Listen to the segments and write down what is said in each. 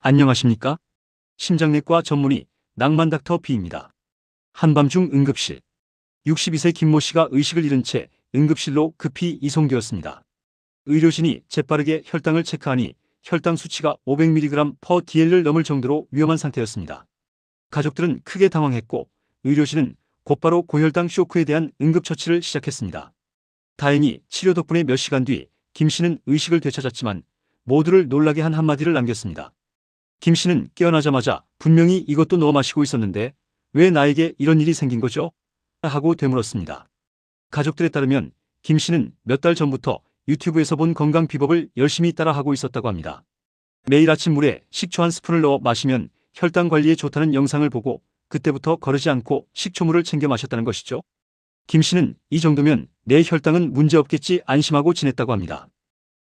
안녕하십니까? 심장내과 전문의 낭만 닥터 B입니다. 한밤중 응급실. 62세 김모 씨가 의식을 잃은 채 응급실로 급히 이송되었습니다. 의료진이 재빠르게 혈당을 체크하니 혈당 수치가 500mg/dl을 넘을 정도로 위험한 상태였습니다. 가족들은 크게 당황했고 의료진은 곧바로 고혈당 쇼크에 대한 응급처치를 시작했습니다. 다행히 치료 덕분에 몇 시간 뒤 김 씨는 의식을 되찾았지만 모두를 놀라게 한 한마디를 남겼습니다. 김 씨는 깨어나자마자 분명히 이것도 넣어 마시고 있었는데 왜 나에게 이런 일이 생긴 거죠? 하고 되물었습니다. 가족들에 따르면 김 씨는 몇 달 전부터 유튜브에서 본 건강 비법을 열심히 따라하고 있었다고 합니다. 매일 아침 물에 식초 한 스푼을 넣어 마시면 혈당 관리에 좋다는 영상을 보고 그때부터 거르지 않고 식초물을 챙겨 마셨다는 것이죠. 김 씨는 이 정도면 내 혈당은 문제없겠지 안심하고 지냈다고 합니다.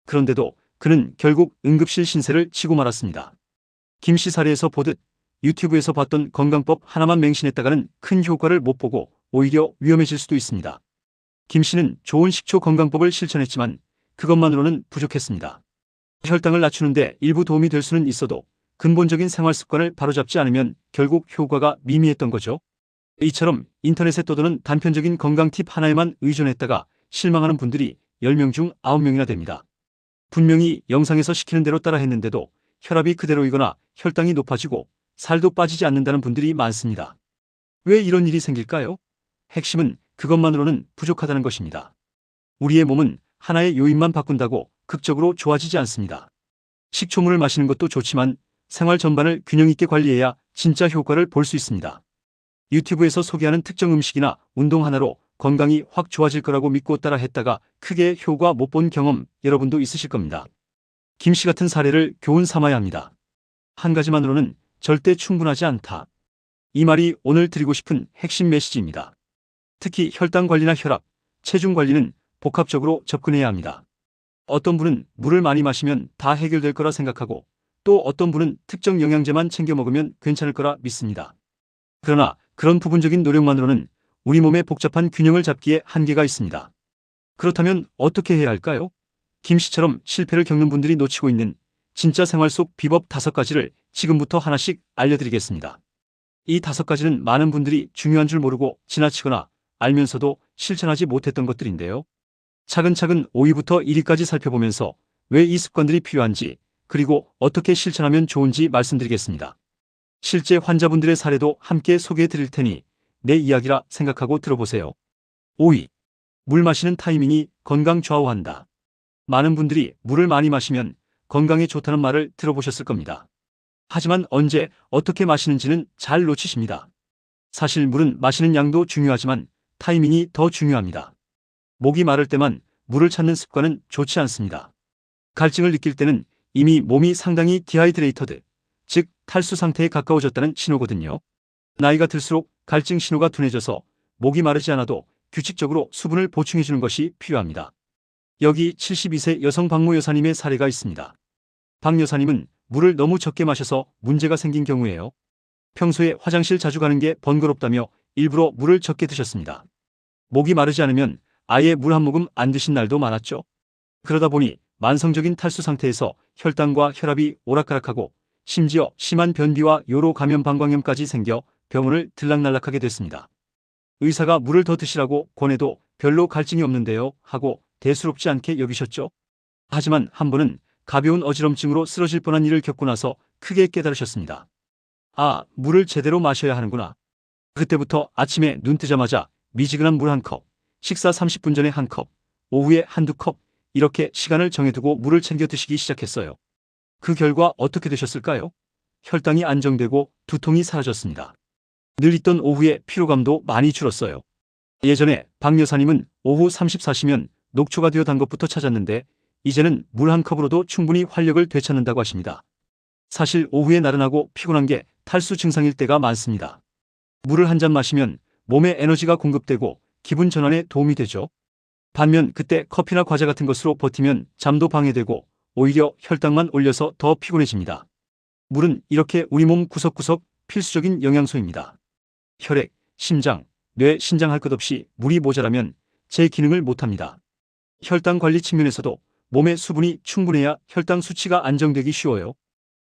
그런데도 그는 결국 응급실 신세를 치고 말았습니다. 김 씨 사례에서 보듯 유튜브에서 봤던 건강법 하나만 맹신했다가는 큰 효과를 못 보고 오히려 위험해질 수도 있습니다. 김 씨는 좋은 식초 건강법을 실천했지만 그것만으로는 부족했습니다. 혈당을 낮추는데 일부 도움이 될 수는 있어도 근본적인 생활 습관을 바로잡지 않으면 결국 효과가 미미했던 거죠. 이처럼 인터넷에 떠도는 단편적인 건강 팁 하나에만 의존했다가 실망하는 분들이 10명 중 9명이나 됩니다. 분명히 영상에서 시키는 대로 따라 했는데도 혈압이 그대로이거나 혈당이 높아지고 살도 빠지지 않는다는 분들이 많습니다. 왜 이런 일이 생길까요? 핵심은 그것만으로는 부족하다는 것입니다. 우리의 몸은 하나의 요인만 바꾼다고 극적으로 좋아지지 않습니다. 식초물을 마시는 것도 좋지만 생활 전반을 균형 있게 관리해야 진짜 효과를 볼 수 있습니다. 유튜브에서 소개하는 특정 음식이나 운동 하나로 건강이 확 좋아질 거라고 믿고 따라 했다가 크게 효과 못 본 경험 여러분도 있으실 겁니다. 김 씨 같은 사례를 교훈 삼아야 합니다. 한 가지만으로는 절대 충분하지 않다. 이 말이 오늘 드리고 싶은 핵심 메시지입니다. 특히 혈당 관리나 혈압, 체중 관리는 복합적으로 접근해야 합니다. 어떤 분은 물을 많이 마시면 다 해결될 거라 생각하고 또 어떤 분은 특정 영양제만 챙겨 먹으면 괜찮을 거라 믿습니다. 그러나 그런 부분적인 노력만으로는 우리 몸의 복잡한 균형을 잡기에 한계가 있습니다. 그렇다면 어떻게 해야 할까요? 김 씨처럼 실패를 겪는 분들이 놓치고 있는 진짜 생활 속 비법 5가지를 지금부터 하나씩 알려드리겠습니다. 이 5가지는 많은 분들이 중요한 줄 모르고 지나치거나 알면서도 실천하지 못했던 것들인데요. 차근차근 5위부터 1위까지 살펴보면서 왜 이 습관들이 필요한지 그리고 어떻게 실천하면 좋은지 말씀드리겠습니다. 실제 환자분들의 사례도 함께 소개해 드릴 테니 내 이야기라 생각하고 들어보세요. 5위. 물 마시는 타이밍이 건강 좌우한다. 많은 분들이 물을 많이 마시면 건강에 좋다는 말을 들어보셨을 겁니다. 하지만 언제 어떻게 마시는지는 잘 놓치십니다. 사실 물은 마시는 양도 중요하지만 타이밍이 더 중요합니다. 목이 마를 때만 물을 찾는 습관은 좋지 않습니다. 갈증을 느낄 때는 이미 몸이 상당히 디하이드레이터드, 즉 탈수 상태에 가까워졌다는 신호거든요. 나이가 들수록 갈증 신호가 둔해져서 목이 마르지 않아도 규칙적으로 수분을 보충해주는 것이 필요합니다. 여기 72세 여성 박모 여사님의 사례가 있습니다. 박 여사님은 물을 너무 적게 마셔서 문제가 생긴 경우에요. 평소에 화장실 자주 가는 게 번거롭다며 일부러 물을 적게 드셨습니다. 목이 마르지 않으면 아예 물 한 모금 안 드신 날도 많았죠. 그러다 보니 만성적인 탈수 상태에서 혈당과 혈압이 오락가락하고 심지어 심한 변비와 요로 감염 방광염까지 생겨 병원을 들락날락하게 됐습니다. 의사가 물을 더 드시라고 권해도 별로 갈증이 없는데요 하고 대수롭지 않게 여기셨죠. 하지만 한 번은 가벼운 어지럼증으로 쓰러질 뻔한 일을 겪고 나서 크게 깨달으셨습니다. 아, 물을 제대로 마셔야 하는구나. 그때부터 아침에 눈 뜨자마자 미지근한 물 한 컵, 식사 30분 전에 한 컵, 오후에 한두 컵 이렇게 시간을 정해두고 물을 챙겨 드시기 시작했어요. 그 결과 어떻게 되셨을까요? 혈당이 안정되고 두통이 사라졌습니다. 늘 있던 오후에 피로감도 많이 줄었어요. 예전에 박 여사님은 오후 34시면 녹초가 되어 단 것부터 찾았는데 이제는 물 한 컵으로도 충분히 활력을 되찾는다고 하십니다. 사실 오후에 나른하고 피곤한 게 탈수 증상일 때가 많습니다. 물을 한 잔 마시면 몸에 에너지가 공급되고 기분 전환에 도움이 되죠. 반면 그때 커피나 과자 같은 것으로 버티면 잠도 방해되고 오히려 혈당만 올려서 더 피곤해집니다. 물은 이렇게 우리 몸 구석구석 필수적인 영양소입니다. 혈액, 심장, 뇌, 신장 할 것 없이 물이 모자라면 제 기능을 못합니다. 혈당 관리 측면에서도 몸의 수분이 충분해야 혈당 수치가 안정되기 쉬워요.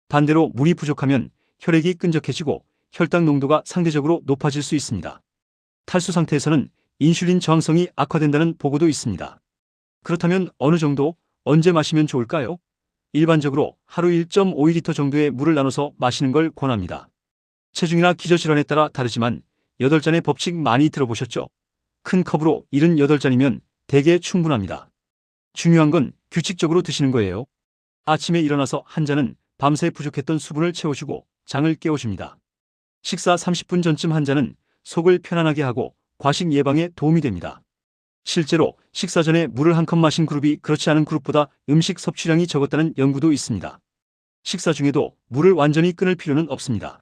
반대로 물이 부족하면 혈액이 끈적해지고 혈당 농도가 상대적으로 높아질 수 있습니다. 탈수 상태에서는 인슐린 저항성이 악화된다는 보고도 있습니다. 그렇다면 어느 정도, 언제 마시면 좋을까요? 일반적으로 하루 1.5리터 정도의 물을 나눠서 마시는 걸 권합니다. 체중이나 기저질환에 따라 다르지만 8잔의 법칙 많이 들어보셨죠? 큰 컵으로 78잔이면 대개 충분합니다. 중요한 건 규칙적으로 드시는 거예요. 아침에 일어나서 한 잔은 밤새 부족했던 수분을 채워주고 장을 깨워줍니다. 식사 30분 전쯤 한 잔은 속을 편안하게 하고 과식 예방에 도움이 됩니다. 실제로 식사 전에 물을 한 컵 마신 그룹이 그렇지 않은 그룹보다 음식 섭취량이 적었다는 연구도 있습니다. 식사 중에도 물을 완전히 끊을 필요는 없습니다.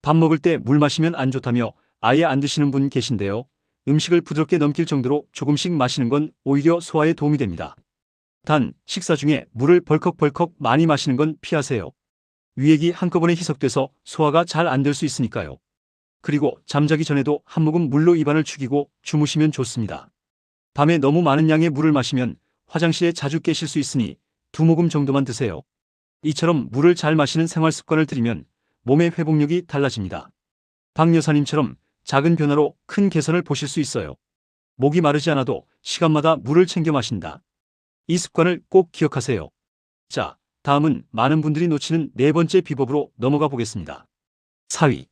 밥 먹을 때 물 마시면 안 좋다며 아예 안 드시는 분 계신데요. 음식을 부드럽게 넘길 정도로 조금씩 마시는 건 오히려 소화에 도움이 됩니다. 단, 식사 중에 물을 벌컥벌컥 많이 마시는 건 피하세요. 위액이 한꺼번에 희석돼서 소화가 잘 안 될 수 있으니까요. 그리고 잠자기 전에도 한 모금 물로 입안을 죽이고 주무시면 좋습니다. 밤에 너무 많은 양의 물을 마시면 화장실에 자주 깨실 수 있으니 2모금 정도만 드세요. 이처럼 물을 잘 마시는 생활 습관을 들이면 몸의 회복력이 달라집니다. 박 여사님처럼 작은 변화로 큰 개선을 보실 수 있어요. 목이 마르지 않아도 시간마다 물을 챙겨 마신다. 이 습관을 꼭 기억하세요. 자, 다음은 많은 분들이 놓치는 4번째 비법으로 넘어가 보겠습니다. 4위.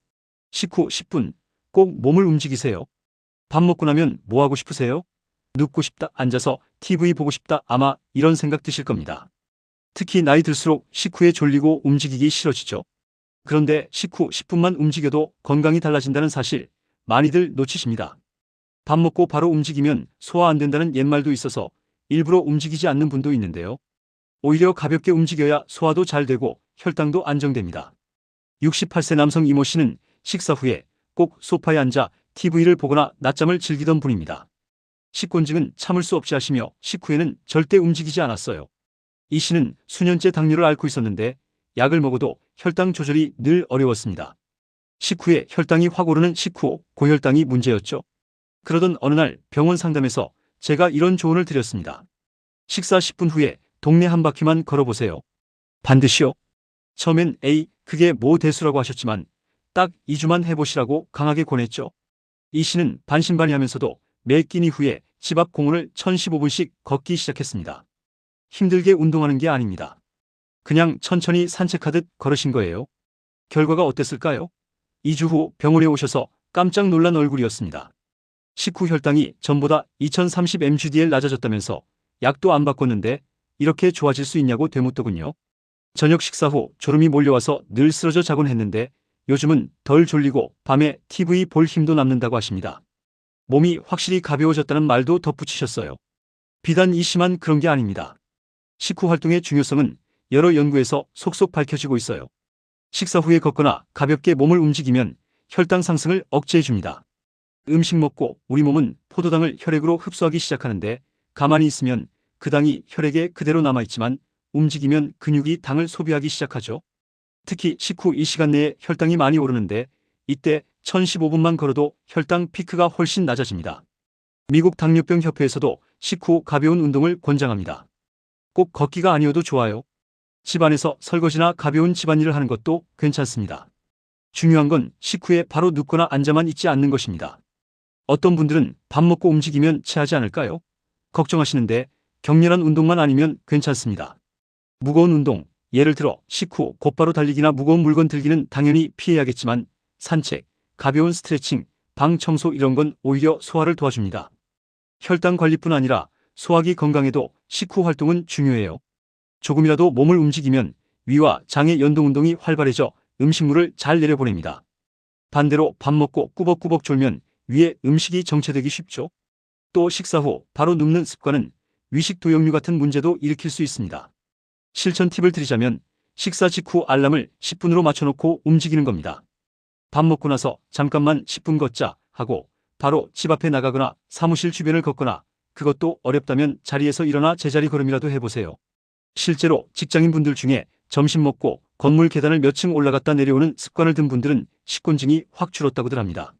식후 10분 꼭 몸을 움직이세요. 밥 먹고 나면 뭐 하고 싶으세요? 눕고 싶다, 앉아서 TV 보고 싶다, 아마 이런 생각 드실 겁니다. 특히 나이 들수록 식후에 졸리고 움직이기 싫어지죠. 그런데 식후 10분만 움직여도 건강이 달라진다는 사실 많이들 놓치십니다. 밥 먹고 바로 움직이면 소화 안 된다는 옛말도 있어서 일부러 움직이지 않는 분도 있는데요. 오히려 가볍게 움직여야 소화도 잘 되고 혈당도 안정됩니다. 68세 남성 이모 씨는 식사 후에 꼭 소파에 앉아 TV를 보거나 낮잠을 즐기던 분입니다. 식곤증은 참을 수 없이 하시며 식후에는 절대 움직이지 않았어요. 이 씨는 수년째 당뇨를 앓고 있었는데 약을 먹어도 혈당 조절이 늘 어려웠습니다. 식후에 혈당이 확 오르는 식후 고혈당이 문제였죠. 그러던 어느 날 병원 상담에서 제가 이런 조언을 드렸습니다. 식사 10분 후에 동네 한 바퀴만 걸어보세요. 반드시요. 처음엔 에이, 그게 뭐 대수라고 하셨지만 딱 2주만 해보시라고 강하게 권했죠. 이 씨는 반신반의하면서도 매 끼니 후에 집 앞 공원을 1015분씩 걷기 시작했습니다. 힘들게 운동하는 게 아닙니다. 그냥 천천히 산책하듯 걸으신 거예요. 결과가 어땠을까요? 2주 후 병원에 오셔서 깜짝 놀란 얼굴이었습니다. 식후 혈당이 전보다 2030mg/dl 낮아졌다면서 약도 안 바꿨는데 이렇게 좋아질 수 있냐고 되묻더군요. 저녁 식사 후 졸음이 몰려와서 늘 쓰러져 자곤 했는데 요즘은 덜 졸리고 밤에 TV 볼 힘도 남는다고 하십니다. 몸이 확실히 가벼워졌다는 말도 덧붙이셨어요. 비단 이 씨만 그런 게 아닙니다. 식후 활동의 중요성은 여러 연구에서 속속 밝혀지고 있어요. 식사 후에 걷거나 가볍게 몸을 움직이면 혈당 상승을 억제해줍니다. 음식 먹고 우리 몸은 포도당을 혈액으로 흡수하기 시작하는데 가만히 있으면 그 당이 혈액에 그대로 남아있지만 움직이면 근육이 당을 소비하기 시작하죠. 특히 식후 이 시간 내에 혈당이 많이 오르는데 이때 1015분만 걸어도 혈당 피크가 훨씬 낮아집니다. 미국 당뇨병 협회에서도 식후 가벼운 운동을 권장합니다. 꼭 걷기가 아니어도 좋아요. 집안에서 설거지나 가벼운 집안일을 하는 것도 괜찮습니다. 중요한 건 식후에 바로 눕거나 앉아만 있지 않는 것입니다. 어떤 분들은 밥 먹고 움직이면 체하지 않을까요? 걱정하시는데 격렬한 운동만 아니면 괜찮습니다. 무거운 운동, 예를 들어 식후 곧바로 달리기나 무거운 물건 들기는 당연히 피해야겠지만 산책, 가벼운 스트레칭, 방 청소 이런 건 오히려 소화를 도와줍니다. 혈당 관리뿐 아니라 소화기 건강에도 식후 활동은 중요해요. 조금이라도 몸을 움직이면 위와 장의 연동운동이 활발해져 음식물을 잘 내려보냅니다. 반대로 밥 먹고 꾸벅꾸벅 졸면 위에 음식이 정체되기 쉽죠. 또 식사 후 바로 눕는 습관은 위식 도역류 같은 문제도 일으킬 수 있습니다. 실천 팁을 드리자면 식사 직후 알람을 10분으로 맞춰놓고 움직이는 겁니다. 밥 먹고 나서 잠깐만 10분 걷자 하고 바로 집 앞에 나가거나 사무실 주변을 걷거나 그것도 어렵다면 자리에서 일어나 제자리 걸음이라도 해보세요. 실제로 직장인분들 중에 점심 먹고 건물 계단을 몇 층 올라갔다 내려오는 습관을 든 분들은 식곤증이 확 줄었다고들 합니다.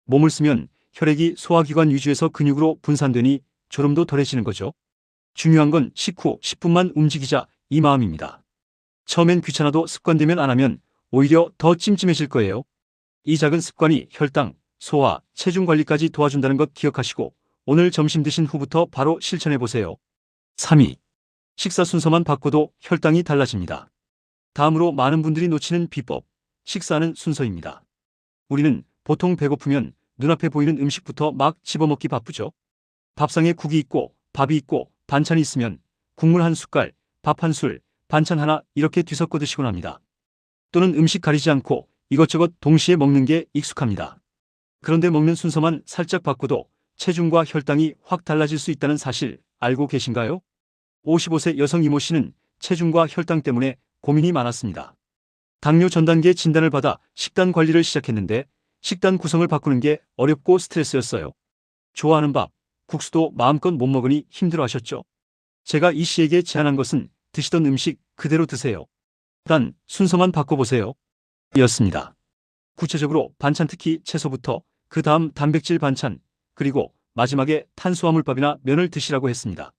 몸을 쓰면 혈액이 소화기관 위주에서 근육으로 분산되니 졸음도 덜해지는 거죠. 중요한 건 식후 10분만 움직이자 이 마음입니다. 처음엔 귀찮아도 습관되면 안 하면 오히려 더 찜찜해질 거예요. 이 작은 습관이 혈당, 소화, 체중 관리까지 도와준다는 것 기억하시고 오늘 점심 드신 후부터 바로 실천해 보세요. 3위. 식사 순서만 바꿔도 혈당이 달라집니다. 다음으로 많은 분들이 놓치는 비법, 식사하는 순서입니다. 우리는 보통 배고프면 눈앞에 보이는 음식부터 막 집어먹기 바쁘죠. 밥상에 국이 있고 밥이 있고 반찬이 있으면 국물 한 숟갈, 밥 한 술, 반찬 하나 이렇게 뒤섞어 드시곤 합니다. 또는 음식 가리지 않고 이것저것 동시에 먹는 게 익숙합니다. 그런데 먹는 순서만 살짝 바꿔도 체중과 혈당이 확 달라질 수 있다는 사실 알고 계신가요? 55세 여성 이모 씨는 체중과 혈당 때문에 고민이 많았습니다. 당뇨 전 단계 진단을 받아 식단 관리를 시작했는데 식단 구성을 바꾸는 게 어렵고 스트레스였어요. 좋아하는 밥, 국수도 마음껏 못 먹으니 힘들어하셨죠. 제가 이 씨에게 제안한 것은 드시던 음식 그대로 드세요. 단 순서만 바꿔보세요. 였습니다. 구체적으로 반찬 특히 채소부터 그 다음 단백질 반찬 그리고 마지막에 탄수화물밥이나 면을 드시라고 했습니다.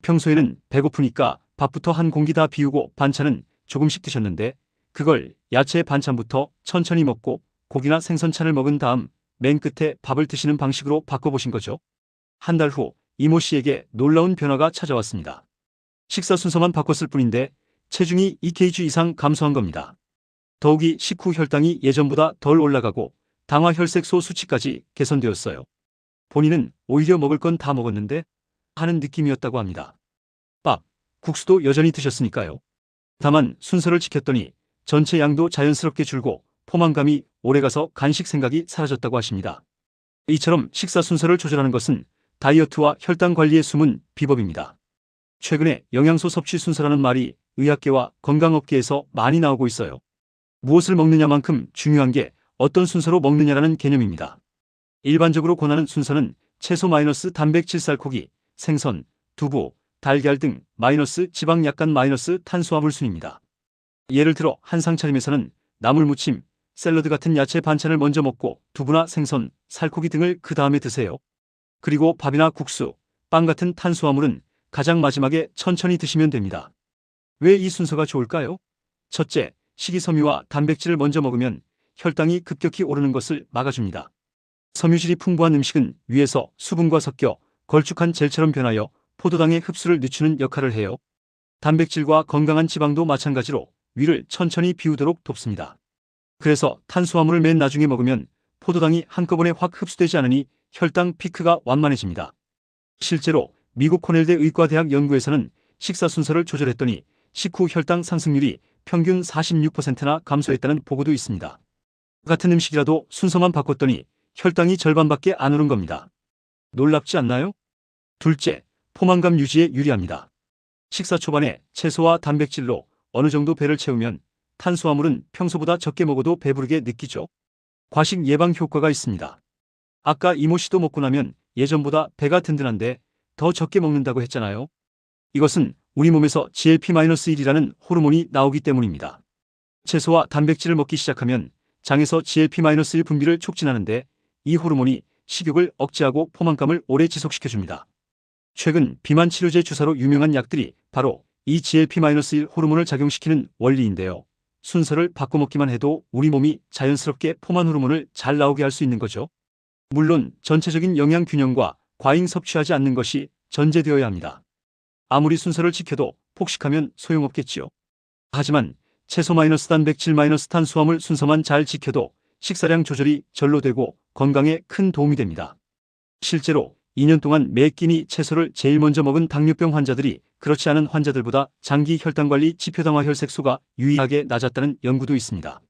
평소에는 배고프니까 밥부터 한 공기 다 비우고 반찬은 조금씩 드셨는데 그걸 야채 반찬부터 천천히 먹고 고기나 생선찬을 먹은 다음 맨 끝에 밥을 드시는 방식으로 바꿔보신 거죠. 한 달 후 이모 씨에게 놀라운 변화가 찾아왔습니다. 식사 순서만 바꿨을 뿐인데 체중이 2kg 이상 감소한 겁니다. 더욱이 식후 혈당이 예전보다 덜 올라가고 당화 혈색소 수치까지 개선되었어요. 본인은 오히려 먹을 건 다 먹었는데 하는 느낌이었다고 합니다. 밥, 국수도 여전히 드셨으니까요. 다만 순서를 지켰더니 전체 양도 자연스럽게 줄고 포만감이 오래가서 간식 생각이 사라졌다고 하십니다. 이처럼 식사 순서를 조절하는 것은 다이어트와 혈당 관리의 숨은 비법입니다. 최근에 영양소 섭취 순서라는 말이 의학계와 건강업계에서 많이 나오고 있어요. 무엇을 먹느냐만큼 중요한 게 어떤 순서로 먹느냐라는 개념입니다. 일반적으로 권하는 순서는 채소 마이너스 단백질 쌀고기, 생선, 두부, 달걀 등 마이너스 지방 약간 마이너스 탄수화물 순입니다. 예를 들어 한 상 차림에서는 나물무침, 샐러드 같은 야채 반찬을 먼저 먹고 두부나 생선, 살코기 등을 그 다음에 드세요. 그리고 밥이나 국수, 빵 같은 탄수화물은 가장 마지막에 천천히 드시면 됩니다. 왜 이 순서가 좋을까요? 첫째, 식이섬유와 단백질을 먼저 먹으면 혈당이 급격히 오르는 것을 막아줍니다. 섬유질이 풍부한 음식은 위에서 수분과 섞여 걸쭉한 젤처럼 변하여 포도당의 흡수를 늦추는 역할을 해요. 단백질과 건강한 지방도 마찬가지로 위를 천천히 비우도록 돕습니다. 그래서 탄수화물을 맨 나중에 먹으면 포도당이 한꺼번에 확 흡수되지 않으니 혈당 피크가 완만해집니다. 실제로 미국 코넬대 의과대학 연구에서는 식사 순서를 조절했더니 식후 혈당 상승률이 평균 46%나 감소했다는 보고도 있습니다. 같은 음식이라도 순서만 바꿨더니 혈당이 절반밖에 안 오른 겁니다. 놀랍지 않나요? 둘째, 포만감 유지에 유리합니다. 식사 초반에 채소와 단백질로 어느 정도 배를 채우면 탄수화물은 평소보다 적게 먹어도 배부르게 느끼죠. 과식 예방 효과가 있습니다. 아까 이모 씨도 먹고 나면 예전보다 배가 든든한데 더 적게 먹는다고 했잖아요. 이것은 우리 몸에서 GLP-1이라는 호르몬이 나오기 때문입니다. 채소와 단백질을 먹기 시작하면 장에서 GLP-1 분비를 촉진하는데 이 호르몬이 식욕을 억제하고 포만감을 오래 지속시켜줍니다. 최근 비만 치료제 주사로 유명한 약들이 바로 이 GLP-1 호르몬을 작용시키는 원리인데요. 순서를 바꿔 먹기만 해도 우리 몸이 자연스럽게 포만 호르몬을 잘 나오게 할 수 있는 거죠. 물론 전체적인 영양 균형과 과잉 섭취하지 않는 것이 전제되어야 합니다. 아무리 순서를 지켜도 폭식하면 소용없겠지요. 하지만 채소 마이너스 단백질 마이너스 탄수화물 순서만 잘 지켜도 식사량 조절이 절로 되고 건강에 큰 도움이 됩니다. 실제로 2년 동안 매 끼니 채소를 제일 먼저 먹은 당뇨병 환자들이 그렇지 않은 환자들보다 장기 혈당관리 지표 당화 혈색소가 유의하게 낮았다는 연구도 있습니다.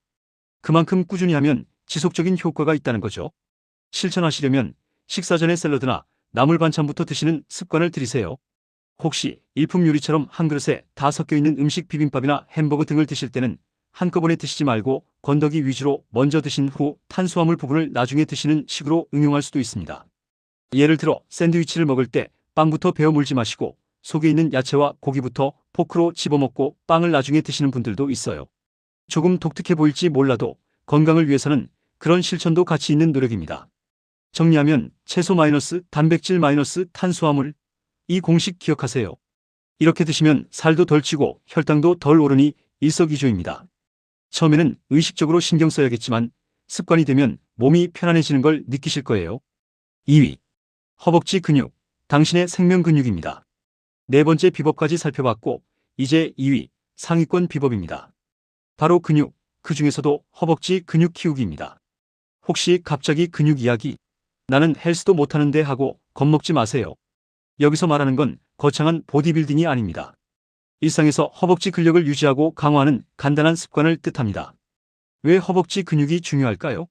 그만큼 꾸준히 하면 지속적인 효과가 있다는 거죠. 실천하시려면 식사 전에 샐러드나 나물 반찬부터 드시는 습관을 들이세요. 혹시 일품 요리처럼 한 그릇에 다 섞여있는 음식 비빔밥이나 햄버거 등을 드실 때는 한꺼번에 드시지 말고 건더기 위주로 먼저 드신 후 탄수화물 부분을 나중에 드시는 식으로 응용할 수도 있습니다. 예를 들어 샌드위치를 먹을 때 빵부터 베어 물지 마시고 속에 있는 야채와 고기부터 포크로 집어먹고 빵을 나중에 드시는 분들도 있어요. 조금 독특해 보일지 몰라도 건강을 위해서는 그런 실천도 가치 있는 노력입니다. 정리하면 채소 마이너스 단백질 마이너스 탄수화물 이 공식 기억하세요. 이렇게 드시면 살도 덜 찌고 혈당도 덜 오르니 일석이조입니다. 처음에는 의식적으로 신경 써야겠지만 습관이 되면 몸이 편안해지는 걸 느끼실 거예요. 2위. 허벅지 근육, 당신의 생명 근육입니다. 네 번째 비법까지 살펴봤고 이제 2위, 상위권 비법입니다. 바로 근육, 그 중에서도 허벅지 근육 키우기입니다. 혹시 갑자기 근육 이야기, 나는 헬스도 못하는데 하고 겁먹지 마세요. 여기서 말하는 건 거창한 보디빌딩이 아닙니다. 일상에서 허벅지 근력을 유지하고 강화하는 간단한 습관을 뜻합니다. 왜 허벅지 근육이 중요할까요?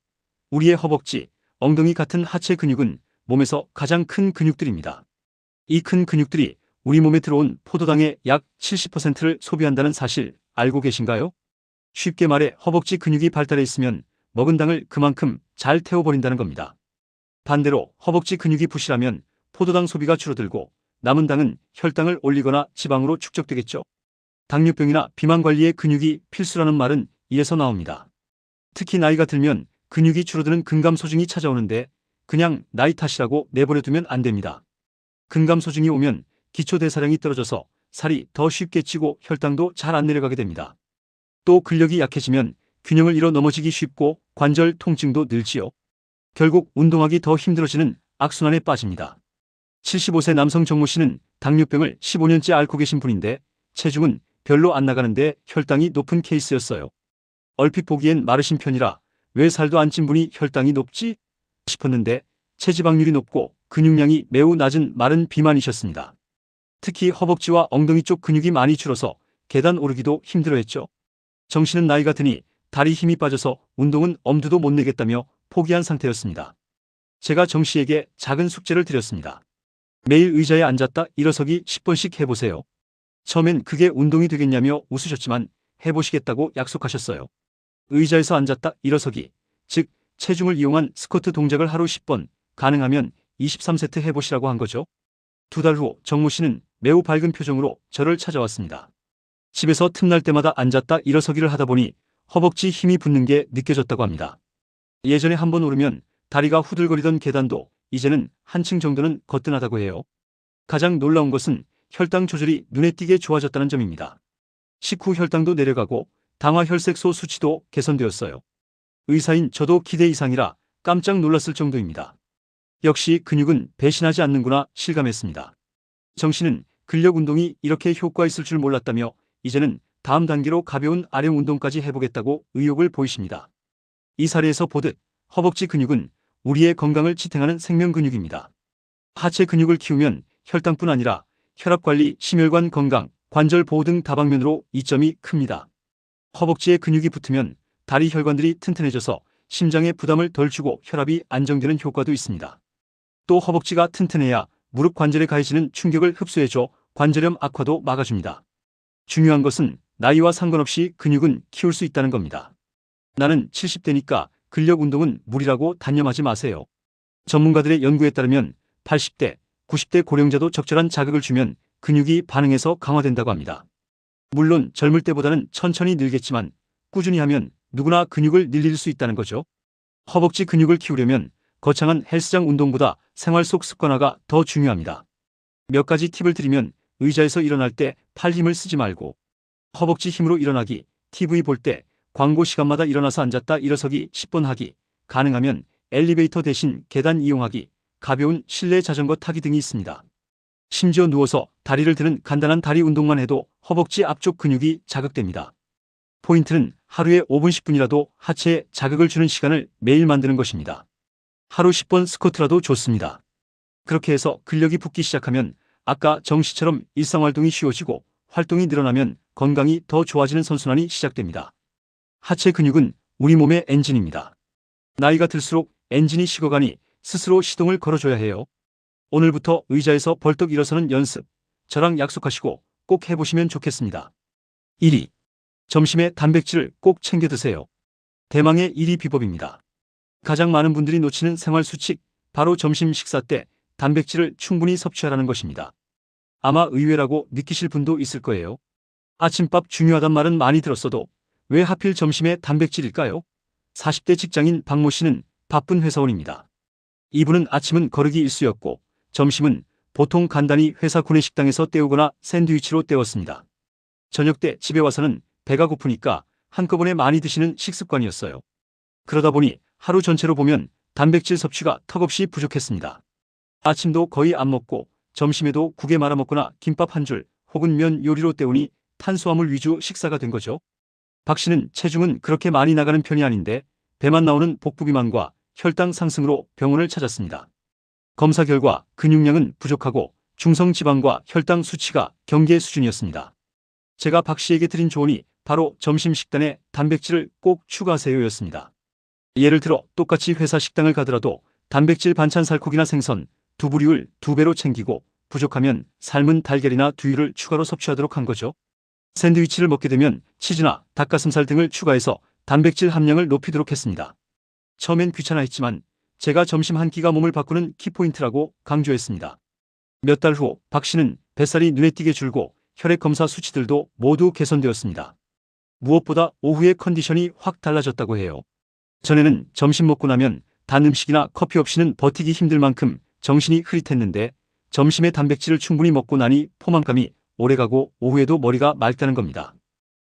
우리의 허벅지, 엉덩이 같은 하체 근육은 몸에서 가장 큰 근육들입니다. 이 큰 근육들이 우리 몸에 들어온 포도당의 약 70%를 소비한다는 사실 알고 계신가요? 쉽게 말해 허벅지 근육이 발달해 있으면 먹은 당을 그만큼 잘 태워버린다는 겁니다. 반대로 허벅지 근육이 부실하면 포도당 소비가 줄어들고 남은 당은 혈당을 올리거나 지방으로 축적되겠죠. 당뇨병이나 비만 관리에 근육이 필수라는 말은 이에서 나옵니다. 특히 나이가 들면 근육이 줄어드는 근감소증이 찾아오는데 그냥 나이 탓이라고 내버려두면 안 됩니다. 근감소증이 오면 기초대사량이 떨어져서 살이 더 쉽게 찌고 혈당도 잘 안 내려가게 됩니다. 또 근력이 약해지면 균형을 잃어 넘어지기 쉽고 관절 통증도 늘지요. 결국 운동하기 더 힘들어지는 악순환에 빠집니다. 75세 남성 정모 씨는 당뇨병을 15년째 앓고 계신 분인데 체중은 별로 안 나가는데 혈당이 높은 케이스였어요. 얼핏 보기엔 마르신 편이라 왜 살도 안 찐 분이 혈당이 높지? 싶었는데 체지방률이 높고 근육량이 매우 낮은 마른 비만이셨습니다. 특히 허벅지와 엉덩이 쪽 근육이 많이 줄어서 계단 오르기도 힘들어했죠. 정 씨는 나이가 드니 다리 힘이 빠져서 운동은 엄두도 못 내겠다며 포기한 상태였습니다. 제가 정 씨에게 작은 숙제를 드렸습니다. 매일 의자에 앉았다 일어서기 10번씩 해보세요. 처음엔 그게 운동이 되겠냐며 웃으셨지만 해보시겠다고 약속하셨어요. 의자에서 앉았다 일어서기, 즉 체중을 이용한 스쿼트 동작을 하루 10번, 가능하면 23세트 해보시라고 한 거죠. 2달 후 정모 씨는 매우 밝은 표정으로 저를 찾아왔습니다. 집에서 틈날 때마다 앉았다 일어서기를 하다 보니 허벅지 힘이 붙는 게 느껴졌다고 합니다. 예전에 한번 오르면 다리가 후들거리던 계단도 이제는 한층 정도는 거뜬하다고 해요. 가장 놀라운 것은 혈당 조절이 눈에 띄게 좋아졌다는 점입니다. 식후 혈당도 내려가고 당화혈색소 수치도 개선되었어요. 의사인 저도 기대 이상이라 깜짝 놀랐을 정도입니다. 역시 근육은 배신하지 않는구나 실감했습니다. 정 씨는 근력 운동이 이렇게 효과 있을 줄 몰랐다며 이제는 다음 단계로 가벼운 아령 운동까지 해보겠다고 의욕을 보이십니다. 이 사례에서 보듯 허벅지 근육은 우리의 건강을 지탱하는 생명 근육입니다. 하체 근육을 키우면 혈당뿐 아니라 혈압관리, 심혈관 건강, 관절 보호 등 다방면으로 이점이 큽니다. 허벅지에 근육이 붙으면 다리 혈관들이 튼튼해져서 심장에 부담을 덜 주고 혈압이 안정되는 효과도 있습니다. 또 허벅지가 튼튼해야 무릎 관절에 가해지는 충격을 흡수해줘 관절염 악화도 막아줍니다. 중요한 것은 나이와 상관없이 근육은 키울 수 있다는 겁니다. 나는 70대니까 근력 운동은 무리라고 단념하지 마세요. 전문가들의 연구에 따르면 80대, 90대 고령자도 적절한 자극을 주면 근육이 반응해서 강화된다고 합니다. 물론 젊을 때보다는 천천히 늘겠지만 꾸준히 하면 누구나 근육을 늘릴 수 있다는 거죠. 허벅지 근육을 키우려면 거창한 헬스장 운동보다 생활 속 습관화가 더 중요합니다. 몇 가지 팁을 드리면 의자에서 일어날 때 팔 힘을 쓰지 말고 허벅지 힘으로 일어나기, TV 볼 때 광고 시간마다 일어나서 앉았다 일어서기 10번 하기, 가능하면 엘리베이터 대신 계단 이용하기, 가벼운 실내 자전거 타기 등이 있습니다. 심지어 누워서 다리를 드는 간단한 다리 운동만 해도 허벅지 앞쪽 근육이 자극됩니다. 포인트는 하루에 5분 10분이라도 하체에 자극을 주는 시간을 매일 만드는 것입니다. 하루 10번 스쿼트라도 좋습니다. 그렇게 해서 근력이 붙기 시작하면 아까 정 씨처럼 일상활동이 쉬워지고 활동이 늘어나면 건강이 더 좋아지는 선순환이 시작됩니다. 하체 근육은 우리 몸의 엔진입니다. 나이가 들수록 엔진이 식어가니 스스로 시동을 걸어줘야 해요. 오늘부터 의자에서 벌떡 일어서는 연습, 저랑 약속하시고 꼭 해보시면 좋겠습니다. 1위. 점심에 단백질을 꼭 챙겨 드세요. 대망의 1위 비법입니다. 가장 많은 분들이 놓치는 생활 수칙, 바로 점심 식사 때 단백질을 충분히 섭취하라는 것입니다. 아마 의외라고 느끼실 분도 있을 거예요. 아침밥 중요하단 말은 많이 들었어도 왜 하필 점심에 단백질일까요? 40대 직장인 박모 씨는 바쁜 회사원입니다. 이분은 아침은 거르기 일쑤였고 점심은 보통 간단히 회사 구내식당에서 때우거나 샌드위치로 때웠습니다. 저녁 때 집에 와서는 배가 고프니까 한꺼번에 많이 드시는 식습관이었어요. 그러다 보니 하루 전체로 보면 단백질 섭취가 턱없이 부족했습니다. 아침도 거의 안 먹고 점심에도 국에 말아 먹거나 김밥 한 줄 혹은 면 요리로 때우니 탄수화물 위주 식사가 된 거죠. 박 씨는 체중은 그렇게 많이 나가는 편이 아닌데 배만 나오는 복부 비만과 혈당 상승으로 병원을 찾았습니다. 검사 결과 근육량은 부족하고 중성지방과 혈당 수치가 경계 수준이었습니다. 제가 박 씨에게 드린 조언이 바로 점심 식단에 단백질을 꼭 추가하세요였습니다. 예를 들어 똑같이 회사 식당을 가더라도 단백질 반찬 살코기나 생선, 두부류를 2배로 챙기고 부족하면 삶은 달걀이나 두유를 추가로 섭취하도록 한 거죠. 샌드위치를 먹게 되면 치즈나 닭가슴살 등을 추가해서 단백질 함량을 높이도록 했습니다. 처음엔 귀찮아했지만 제가 점심 한 끼가 몸을 바꾸는 키포인트라고 강조했습니다. 몇 달 후 박 씨는 뱃살이 눈에 띄게 줄고 혈액 검사 수치들도 모두 개선되었습니다. 무엇보다 오후의 컨디션이 확 달라졌다고 해요. 전에는 점심 먹고 나면 단 음식이나 커피 없이는 버티기 힘들 만큼 정신이 흐릿했는데 점심에 단백질을 충분히 먹고 나니 포만감이 오래가고 오후에도 머리가 맑다는 겁니다.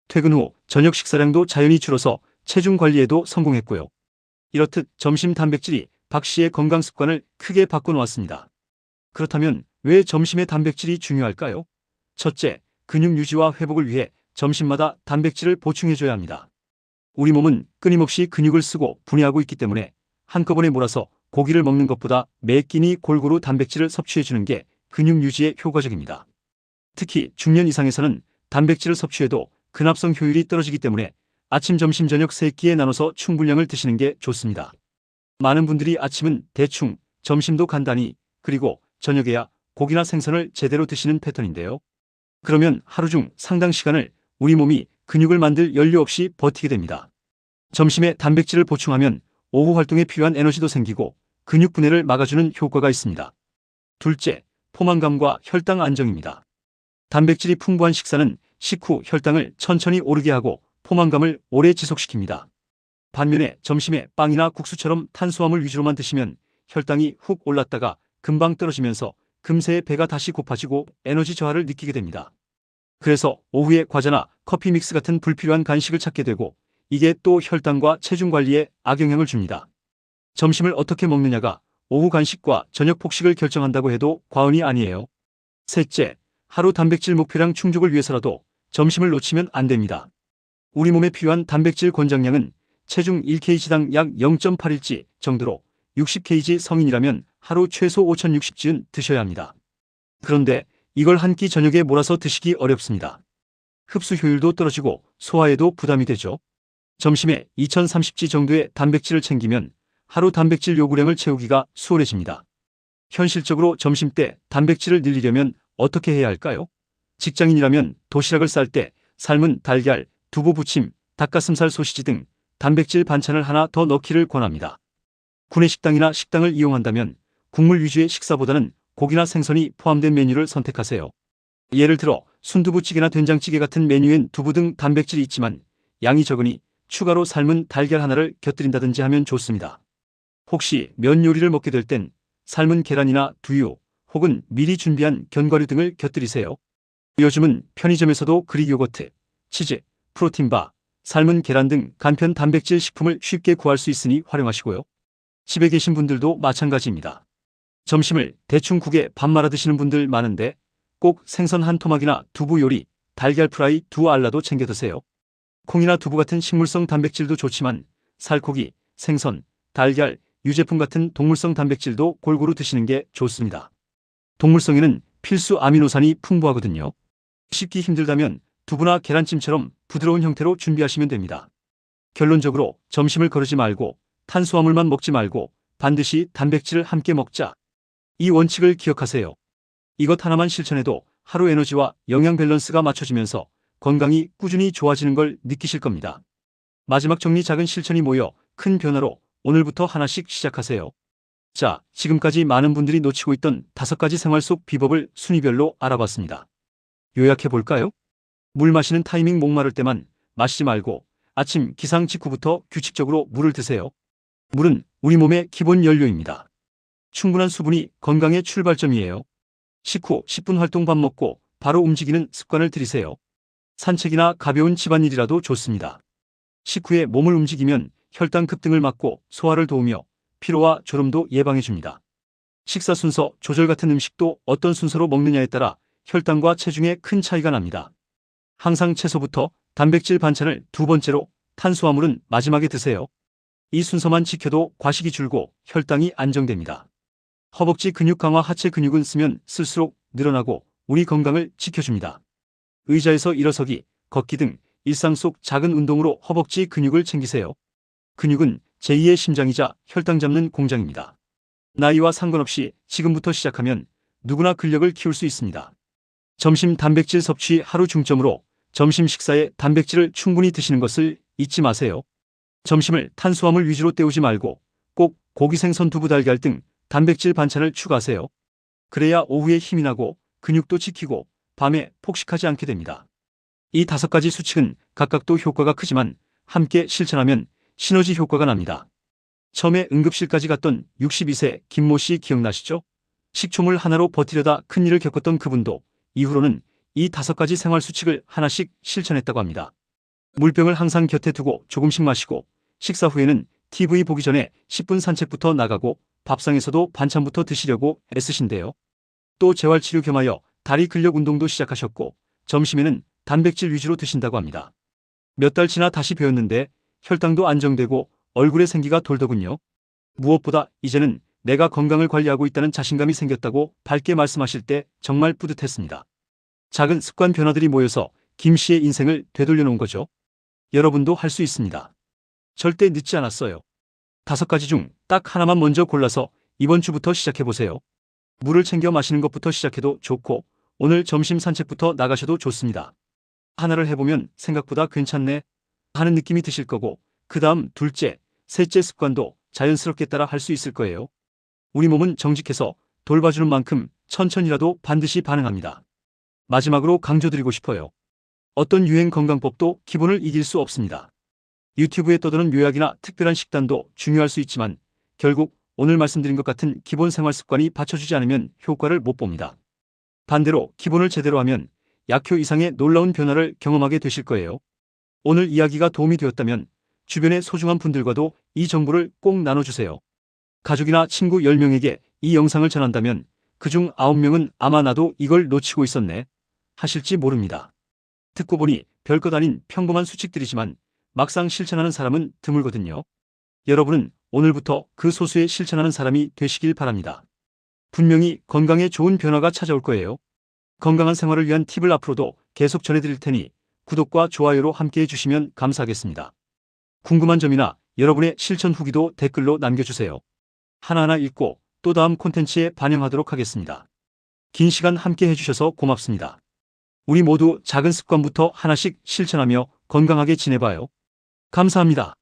퇴근 후 저녁 식사량도 자연히 줄어서 체중 관리에도 성공했고요. 이렇듯 점심 단백질이 박 씨의 건강 습관을 크게 바꿔놓았습니다. 그렇다면 왜 점심에 단백질이 중요할까요? 첫째, 근육 유지와 회복을 위해 점심마다 단백질을 보충해줘야 합니다. 우리 몸은 끊임없이 근육을 쓰고 분해하고 있기 때문에 한꺼번에 몰아서 고기를 먹는 것보다 매 끼니 골고루 단백질을 섭취해주는 게 근육 유지에 효과적입니다. 특히 중년 이상에서는 단백질을 섭취해도 근합성 효율이 떨어지기 때문에 아침, 점심, 저녁 3끼에 나눠서 충분량을 드시는 게 좋습니다. 많은 분들이 아침은 대충, 점심도 간단히, 그리고 저녁에야 고기나 생선을 제대로 드시는 패턴인데요. 그러면 하루 중 상당 시간을 우리 몸이 근육을 만들 연료 없이 버티게 됩니다. 점심에 단백질을 보충하면 오후 활동에 필요한 에너지도 생기고 근육 분해를 막아주는 효과가 있습니다. 둘째, 포만감과 혈당 안정입니다. 단백질이 풍부한 식사는 식후 혈당을 천천히 오르게 하고 포만감을 오래 지속시킵니다. 반면에 점심에 빵이나 국수처럼 탄수화물 위주로만 드시면 혈당이 훅 올랐다가 금방 떨어지면서 금세 배가 다시 고파지고 에너지 저하를 느끼게 됩니다. 그래서 오후에 과자나 커피 믹스 같은 불필요한 간식을 찾게 되고 이게 또 혈당과 체중 관리에 악영향을 줍니다. 점심을 어떻게 먹느냐가 오후 간식과 저녁 폭식을 결정한다고 해도 과언이 아니에요. 셋째, 하루 단백질 목표량 충족을 위해서라도 점심을 놓치면 안 됩니다. 우리 몸에 필요한 단백질 권장량은 체중 1kg당 약 0.8일지 정도로 60kg 성인이라면 하루 최소 5060찌는 드셔야 합니다. 그런데 이걸 한 끼 저녁에 몰아서 드시기 어렵습니다. 흡수 효율도 떨어지고 소화에도 부담이 되죠. 점심에 2030지 정도의 단백질을 챙기면 하루 단백질 요구량을 채우기가 수월해집니다. 현실적으로 점심때 단백질을 늘리려면 어떻게 해야 할까요? 직장인이라면 도시락을 쌀 때 삶은 달걀, 두부 부침, 닭가슴살 소시지 등 단백질 반찬을 하나 더 넣기를 권합니다. 구내식당이나 식당을 이용한다면 국물 위주의 식사보다는 고기나 생선이 포함된 메뉴를 선택하세요. 예를 들어 순두부찌개나 된장찌개 같은 메뉴엔 두부 등 단백질이 있지만 양이 적으니 추가로 삶은 달걀 하나를 곁들인다든지 하면 좋습니다. 혹시 면 요리를 먹게 될 땐 삶은 계란이나 두유 혹은 미리 준비한 견과류 등을 곁들이세요. 요즘은 편의점에서도 그릭 요거트, 치즈, 프로틴바, 삶은 계란 등 간편 단백질 식품을 쉽게 구할 수 있으니 활용하시고요. 집에 계신 분들도 마찬가지입니다. 점심을 대충 국에 밥 말아 드시는 분들 많은데 꼭 생선 한 토막이나 두부 요리, 달걀 프라이 두 알라도 챙겨 드세요. 콩이나 두부 같은 식물성 단백질도 좋지만 살코기, 생선, 달걀, 유제품 같은 동물성 단백질도 골고루 드시는 게 좋습니다. 동물성에는 필수 아미노산이 풍부하거든요. 씹기 힘들다면 두부나 계란찜처럼 부드러운 형태로 준비하시면 됩니다. 결론적으로 점심을 거르지 말고 탄수화물만 먹지 말고 반드시 단백질을 함께 먹자. 이 원칙을 기억하세요. 이것 하나만 실천해도 하루 에너지와 영양 밸런스가 맞춰지면서 건강이 꾸준히 좋아지는 걸 느끼실 겁니다. 마지막 정리, 작은 실천이 모여 큰 변화로 오늘부터 하나씩 시작하세요. 자, 지금까지 많은 분들이 놓치고 있던 5가지 생활 속 비법을 순위별로 알아봤습니다. 요약해볼까요? 물 마시는 타이밍 목마를 때만 마시지 말고 아침 기상 직후부터 규칙적으로 물을 드세요. 물은 우리 몸의 기본 연료입니다. 충분한 수분이 건강의 출발점이에요. 식후 10분 활동, 밥 먹고 바로 움직이는 습관을 들이세요. 산책이나 가벼운 집안일이라도 좋습니다. 식후에 몸을 움직이면 혈당 급등을 막고 소화를 도우며 피로와 졸음도 예방해줍니다. 식사 순서 조절 같은 음식도 어떤 순서로 먹느냐에 따라 혈당과 체중에 큰 차이가 납니다. 항상 채소부터 단백질 반찬을 두 번째로 탄수화물은 마지막에 드세요. 이 순서만 지켜도 과식이 줄고 혈당이 안정됩니다. 허벅지 근육 강화 하체 근육은 쓰면 쓸수록 늘어나고 우리 건강을 지켜줍니다. 의자에서 일어서기, 걷기 등 일상 속 작은 운동으로 허벅지 근육을 챙기세요. 근육은 제2의 심장이자 혈당 잡는 공장입니다. 나이와 상관없이 지금부터 시작하면 누구나 근력을 키울 수 있습니다. 점심 단백질 섭취 하루 중점으로 점심 식사에 단백질을 충분히 드시는 것을 잊지 마세요. 점심을 탄수화물 위주로 때우지 말고 꼭 고기, 생선, 두부, 달걀 등 단백질 반찬을 추가하세요. 그래야 오후에 힘이 나고 근육도 지키고 밤에 폭식하지 않게 됩니다. 이 5가지 수칙은 각각도 효과가 크지만 함께 실천하면 시너지 효과가 납니다. 처음에 응급실까지 갔던 62세 김모 씨 기억나시죠? 식초물 하나로 버티려다 큰일을 겪었던 그분도 이후로는 이 5가지 생활 수칙을 하나씩 실천했다고 합니다. 물병을 항상 곁에 두고 조금씩 마시고 식사 후에는 TV 보기 전에 10분 산책부터 나가고 밥상에서도 반찬부터 드시려고 애쓰신대요. 또 재활치료 겸하여 다리 근력 운동도 시작하셨고 점심에는 단백질 위주로 드신다고 합니다. 몇 달 지나 다시 배웠는데 혈당도 안정되고 얼굴에 생기가 돌더군요. 무엇보다 이제는 내가 건강을 관리하고 있다는 자신감이 생겼다고 밝게 말씀하실 때 정말 뿌듯했습니다. 작은 습관 변화들이 모여서 김 씨의 인생을 되돌려 놓은 거죠. 여러분도 할 수 있습니다. 절대 늦지 않았어요. 5가지 중 딱 하나만 먼저 골라서 이번 주부터 시작해보세요. 물을 챙겨 마시는 것부터 시작해도 좋고 오늘 점심 산책부터 나가셔도 좋습니다. 하나를 해보면 생각보다 괜찮네 하는 느낌이 드실 거고 그 다음 둘째, 셋째 습관도 자연스럽게 따라 할 수 있을 거예요. 우리 몸은 정직해서 돌봐주는 만큼 천천히라도 반드시 반응합니다. 마지막으로 강조드리고 싶어요. 어떤 유행 건강법도 기본을 이길 수 없습니다. 유튜브에 떠도는 요약이나 특별한 식단도 중요할 수 있지만 결국 오늘 말씀드린 것 같은 기본 생활 습관이 받쳐주지 않으면 효과를 못 봅니다. 반대로 기본을 제대로 하면 약효 이상의 놀라운 변화를 경험하게 되실 거예요. 오늘 이야기가 도움이 되었다면 주변의 소중한 분들과도 이 정보를 꼭 나눠주세요. 가족이나 친구 10명에게 이 영상을 전한다면 그중 9명은 아마 나도 이걸 놓치고 있었네 하실지 모릅니다. 듣고 보니 별것 아닌 평범한 수칙들이지만 막상 실천하는 사람은 드물거든요. 여러분은 오늘부터 그 소수에 실천하는 사람이 되시길 바랍니다. 분명히 건강에 좋은 변화가 찾아올 거예요. 건강한 생활을 위한 팁을 앞으로도 계속 전해드릴 테니 구독과 좋아요로 함께해 주시면 감사하겠습니다. 궁금한 점이나 여러분의 실천 후기도 댓글로 남겨주세요. 하나하나 읽고 또 다음 콘텐츠에 반영하도록 하겠습니다. 긴 시간 함께 해주셔서 고맙습니다. 우리 모두 작은 습관부터 하나씩 실천하며 건강하게 지내봐요. 감사합니다.